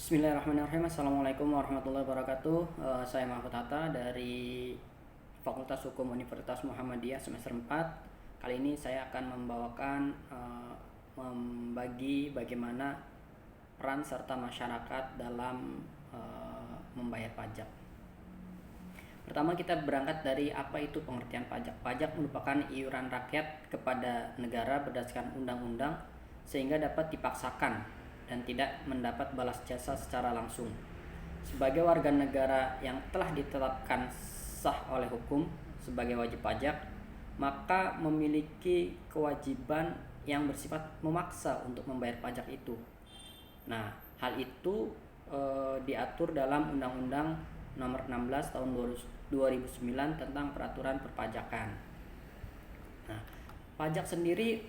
Bismillahirrahmanirrahim. Assalamualaikum warahmatullahi wabarakatuh. Saya Mahfud Hatta dari Fakultas Hukum Universitas Muhammadiyah semester 4. Kali ini saya akan membawakan membagi bagaimana peran serta masyarakat dalam membayar pajak. Pertama, kita berangkat dari apa itu pengertian pajak. Pajak merupakan iuran rakyat kepada negara berdasarkan undang-undang sehingga dapat dipaksakan dan tidak mendapat balas jasa secara langsung. Sebagai warga negara yang telah ditetapkan sah oleh hukum sebagai wajib pajak, maka memiliki kewajiban yang bersifat memaksa untuk membayar pajak itu. Nah, hal itu diatur dalam Undang-Undang Nomor 16 Tahun 2009 tentang Peraturan Perpajakan. Nah, pajak sendiri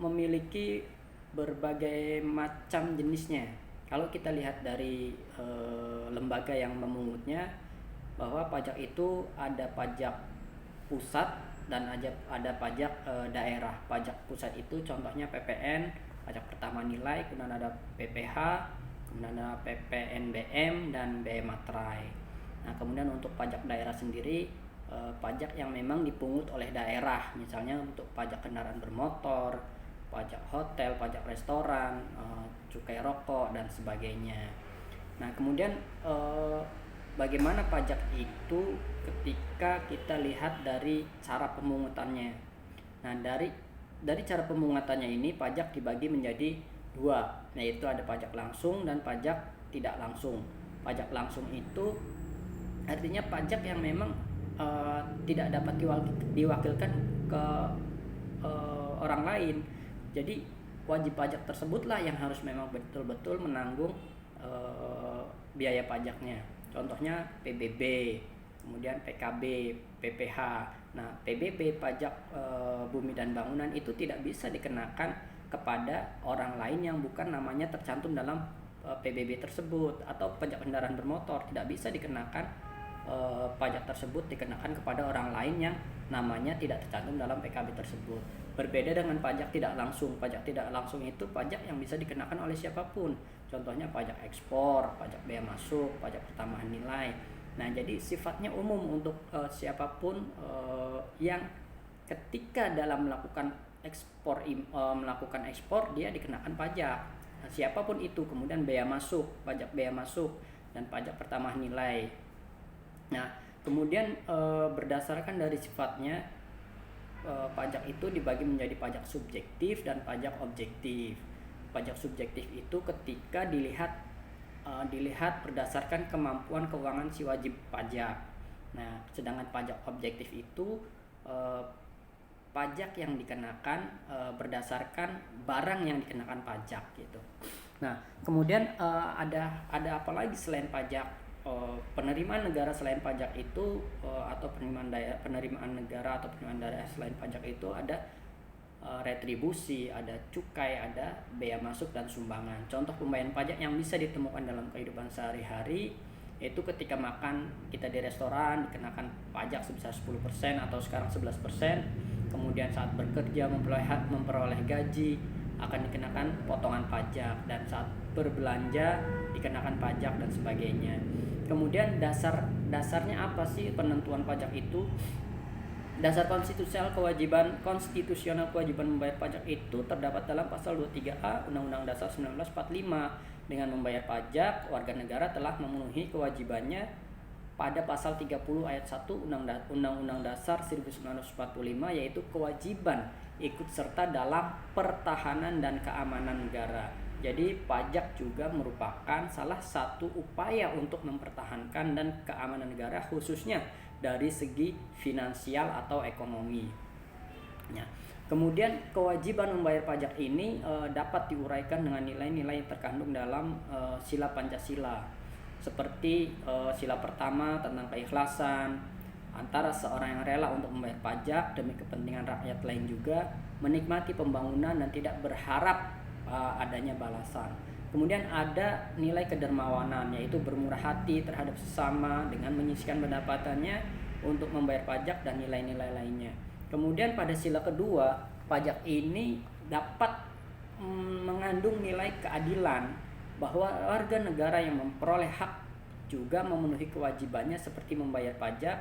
memiliki berbagai macam jenisnya. Kalau kita lihat dari lembaga yang memungutnya, bahwa pajak itu ada pajak pusat dan ada pajak daerah. Pajak pusat itu contohnya PPN, pajak pertama nilai, kemudian ada PPH, kemudian ada PPNBM dan biaya materai. Nah, kemudian untuk pajak daerah sendiri, pajak yang memang dipungut oleh daerah, misalnya untuk pajak kendaraan bermotor, pajak hotel, pajak restoran, cukai rokok dan sebagainya. Nah, kemudian bagaimana pajak itu ketika kita lihat dari cara pemungutannya. Nah, dari cara pemungutannya ini pajak dibagi menjadi dua, yaitu ada pajak langsung dan pajak tidak langsung. Pajak langsung itu artinya pajak yang memang tidak dapat diwakilkan ke orang lain. Jadi wajib pajak tersebutlah yang harus memang betul-betul menanggung biaya pajaknya. Contohnya PBB, kemudian PKB, PPH. Nah, PBB pajak bumi dan bangunan itu tidak bisa dikenakan kepada orang lain yang bukan namanya tercantum dalam PBB tersebut, atau pajak kendaraan bermotor tidak bisa dikenakan pajak tersebut dikenakan kepada orang lain yang namanya tidak tercantum dalam PKB tersebut. Berbeda dengan pajak tidak langsung. Pajak tidak langsung itu pajak yang bisa dikenakan oleh siapapun. Contohnya pajak ekspor, pajak bea masuk, pajak pertambahan nilai. Nah, jadi sifatnya umum untuk siapapun yang ketika dalam melakukan ekspor dia dikenakan pajak. Nah, siapapun itu. Kemudian bea masuk, pajak bea masuk dan pajak pertambahan nilai. Nah, kemudian berdasarkan dari sifatnya, pajak itu dibagi menjadi pajak subjektif dan pajak objektif. Pajak subjektif itu ketika dilihat berdasarkan kemampuan keuangan si wajib pajak. Nah, sedangkan pajak objektif itu pajak yang dikenakan berdasarkan barang yang dikenakan pajak gitu. Nah, kemudian ada apa lagi selain pajak? Penerimaan negara selain pajak itu atau penerimaan negara atau penerimaan daerah selain pajak itu ada retribusi, ada cukai, ada bea masuk dan sumbangan. Contoh pembayaran pajak yang bisa ditemukan dalam kehidupan sehari-hari yaitu ketika makan kita di restoran dikenakan pajak sebesar 10% atau sekarang 11%. Kemudian saat bekerja memperoleh gaji akan dikenakan potongan pajak, dan saat berbelanja dikenakan pajak dan sebagainya. Kemudian dasarnya apa sih penentuan pajak itu? Dasar konstitusional kewajiban membayar pajak itu terdapat dalam pasal 23A Undang-Undang Dasar 1945. Dengan membayar pajak, warga negara telah memenuhi kewajibannya pada pasal 30 ayat 1 Undang-Undang Dasar 1945, yaitu kewajiban ikut serta dalam pertahanan dan keamanan negara. Jadi pajak juga merupakan salah satu upaya untuk mempertahankan dan keamanan negara, khususnya dari segi finansial atau ekonomi. Nah, kemudian kewajiban membayar pajak ini dapat diuraikan dengan nilai-nilai yang terkandung dalam sila Pancasila, seperti sila pertama tentang keikhlasan, antara seorang yang rela untuk membayar pajak demi kepentingan rakyat lain juga, menikmati pembangunan dan tidak berharap adanya balasan. Kemudian ada nilai kedermawanan, yaitu bermurah hati terhadap sesama dengan menyisihkan pendapatannya untuk membayar pajak dan nilai-nilai lainnya. Kemudian pada sila kedua, pajak ini dapat mengandung nilai keadilan, bahwa warga negara yang memperoleh hak juga memenuhi kewajibannya seperti membayar pajak,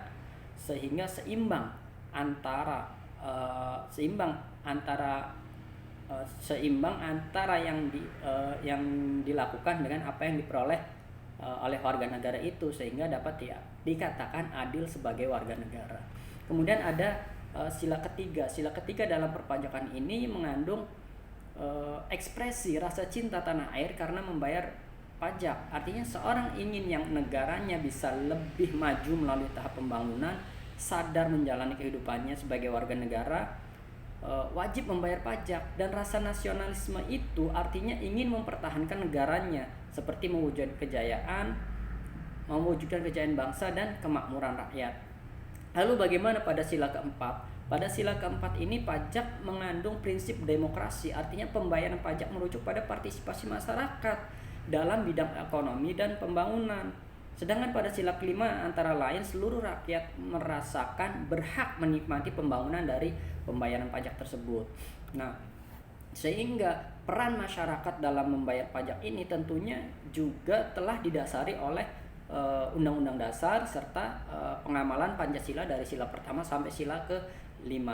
sehingga seimbang antara yang dilakukan dengan apa yang diperoleh oleh warga negara itu, sehingga dapat dikatakan adil sebagai warga negara. Kemudian ada sila ketiga. Sila ketiga dalam perpajakan ini mengandung ekspresi rasa cinta tanah air karena membayar pajak. Artinya seorang ingin yang negaranya bisa lebih maju melalui tahap pembangunan, sadar menjalani kehidupannya sebagai warga negara, wajib membayar pajak. Dan rasa nasionalisme itu artinya ingin mempertahankan negaranya seperti mewujudkan kejayaan bangsa dan kemakmuran rakyat. Lalu bagaimana pada sila keempat? Pada sila keempat ini pajak mengandung prinsip demokrasi, artinya pembayaran pajak merujuk pada partisipasi masyarakat dalam bidang ekonomi dan pembangunan. Sedangkan pada sila kelima antara lain seluruh rakyat merasakan berhak menikmati pembangunan dari pembayaran pajak tersebut. Nah, sehingga peran masyarakat dalam membayar pajak ini tentunya juga telah didasari oleh Undang-Undang Dasar serta pengamalan Pancasila dari sila pertama sampai sila ke-5.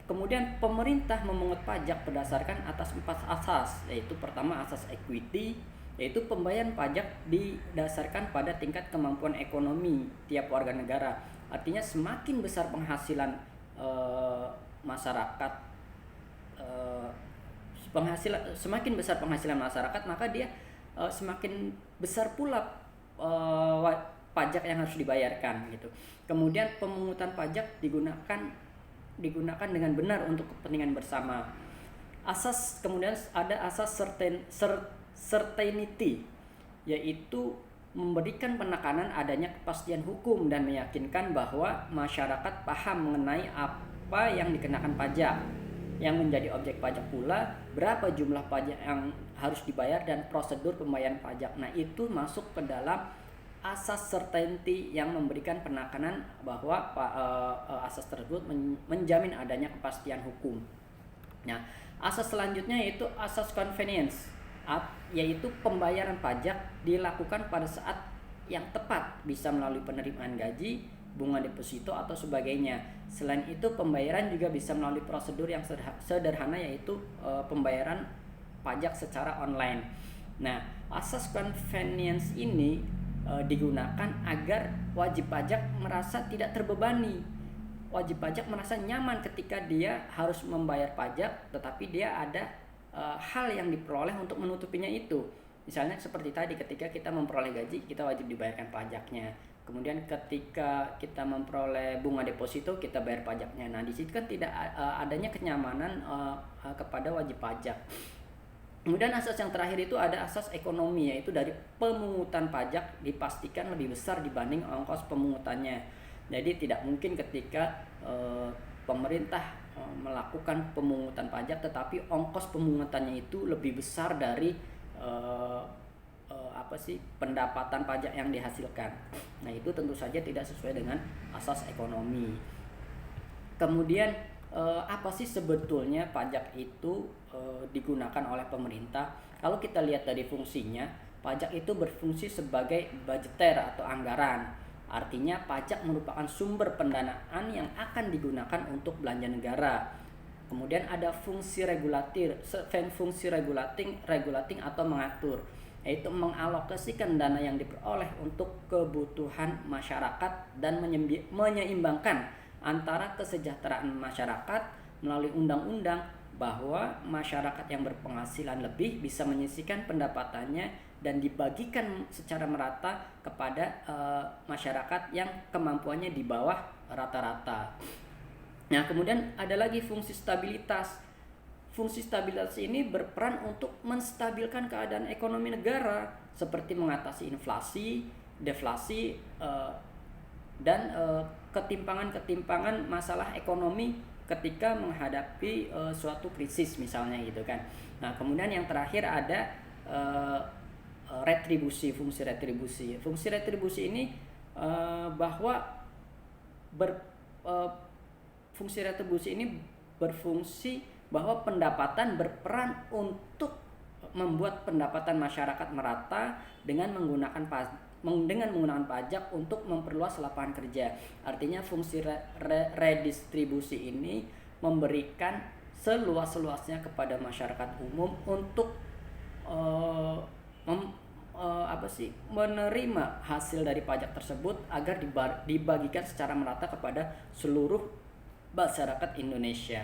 Kemudian pemerintah memungut pajak berdasarkan atas 4 asas, yaitu pertama asas equity, yaitu pembayaran pajak didasarkan pada tingkat kemampuan ekonomi tiap warga negara. Artinya semakin besar penghasilan masyarakat, semakin besar penghasilan masyarakat, maka dia semakin besar pula pajak yang harus dibayarkan gitu. Kemudian pemungutan pajak digunakan dengan benar untuk kepentingan bersama. Kemudian ada asas certainty, yaitu memberikan penekanan adanya kepastian hukum dan meyakinkan bahwa masyarakat paham mengenai apa yang dikenakan pajak, yang menjadi objek pajak pula, berapa jumlah pajak yang harus dibayar dan prosedur pembayaran pajak. Nah, itu masuk ke dalam asas certainty yang memberikan penekanan bahwa asas tersebut menjamin adanya kepastian hukum. Nah, asas selanjutnya yaitu asas convenience, yaitu pembayaran pajak dilakukan pada saat yang tepat, bisa melalui penerimaan gaji, bunga deposito atau sebagainya. Selain itu pembayaran juga bisa melalui prosedur yang sederhana, yaitu pembayaran pajak secara online. Nah, asas convenience ini digunakan agar wajib pajak merasa tidak terbebani. Wajib pajak merasa nyaman ketika dia harus membayar pajak, tetapi dia ada hal yang diperoleh untuk menutupinya itu. Misalnya seperti tadi, ketika kita memperoleh gaji, kita wajib dibayarkan pajaknya. Kemudian ketika kita memperoleh bunga deposito, kita bayar pajaknya. Nah, di situ kan tidak adanya kenyamanan kepada wajib pajak. Kemudian asas yang terakhir itu ada asas ekonomi, yaitu dari pemungutan pajak dipastikan lebih besar dibanding ongkos pemungutannya. Jadi tidak mungkin ketika pemerintah melakukan pemungutan pajak tetapi ongkos pemungutannya itu lebih besar dari pendapatan pajak yang dihasilkan. Nah, itu tentu saja tidak sesuai dengan asas ekonomi. Kemudian apa sih sebetulnya pajak itu digunakan oleh pemerintah? Kalau kita lihat dari fungsinya, pajak itu berfungsi sebagai budgeter atau anggaran. Artinya pajak merupakan sumber pendanaan yang akan digunakan untuk belanja negara. Kemudian ada fungsi regulating atau mengatur, yaitu mengalokasikan dana yang diperoleh untuk kebutuhan masyarakat dan menyeimbangkan antara kesejahteraan masyarakat melalui undang-undang, bahwa masyarakat yang berpenghasilan lebih bisa menyisihkan pendapatannya dan dibagikan secara merata kepada masyarakat yang kemampuannya di bawah rata-rata. Nah, kemudian ada lagi fungsi stabilitas. Fungsi stabilitas ini berperan untuk menstabilkan keadaan ekonomi negara, seperti mengatasi inflasi, deflasi, dan ketimpangan masalah ekonomi ketika menghadapi suatu krisis misalnya gitu kan. Nah, kemudian yang terakhir ada fungsi retribusi. Fungsi retribusi ini fungsi retribusi ini berfungsi bahwa pendapatan berperan untuk membuat pendapatan masyarakat merata dengan menggunakan pajak untuk memperluas lapangan kerja. Artinya fungsi redistribusi ini memberikan seluas-luasnya kepada masyarakat umum untuk menerima hasil dari pajak tersebut agar dibagikan secara merata kepada seluruh masyarakat Indonesia.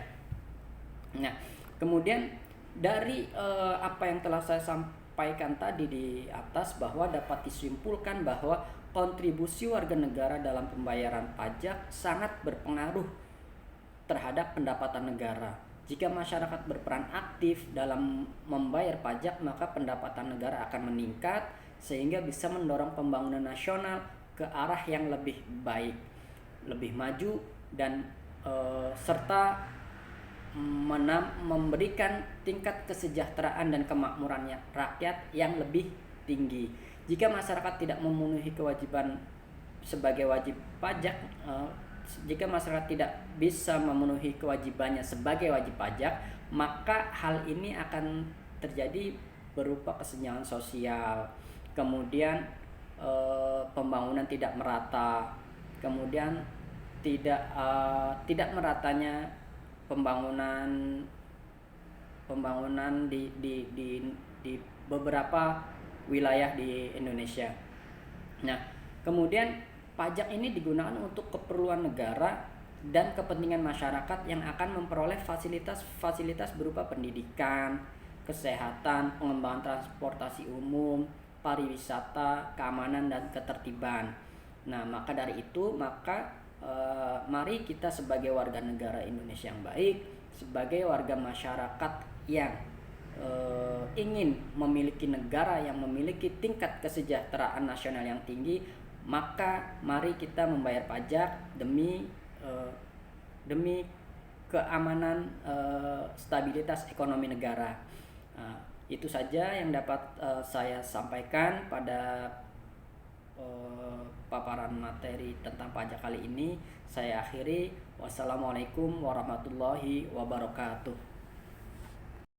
Nah, kemudian dari apa yang telah saya sampaikan tadi di atas, bahwa dapat disimpulkan bahwa kontribusi warga negara dalam pembayaran pajak sangat berpengaruh terhadap pendapatan negara. Jika masyarakat berperan aktif dalam membayar pajak, maka pendapatan negara akan meningkat sehingga bisa mendorong pembangunan nasional ke arah yang lebih baik, lebih maju, dan serta memberikan tingkat kesejahteraan dan kemakmurannya rakyat yang lebih tinggi. Jika masyarakat tidak memenuhi kewajiban sebagai wajib pajak, jika masyarakat tidak bisa memenuhi kewajibannya sebagai wajib pajak, maka hal ini akan terjadi berupa kesenjangan sosial, kemudian pembangunan tidak merata, kemudian tidak meratanya pembangunan di beberapa wilayah di Indonesia. Nah, kemudian pajak ini digunakan untuk keperluan negara dan kepentingan masyarakat yang akan memperoleh fasilitas berupa pendidikan, kesehatan, pengembangan transportasi umum, pariwisata, keamanan, dan ketertiban. Nah, maka dari itu, mari kita sebagai warga negara Indonesia yang baik, sebagai warga masyarakat yang ingin memiliki negara yang memiliki tingkat kesejahteraan nasional yang tinggi, maka mari kita membayar pajak demi keamanan, stabilitas ekonomi negara. Itu saja yang dapat saya sampaikan pada paparan materi tentang pajak kali ini. Saya akhiri. Wassalamualaikum warahmatullahi wabarakatuh.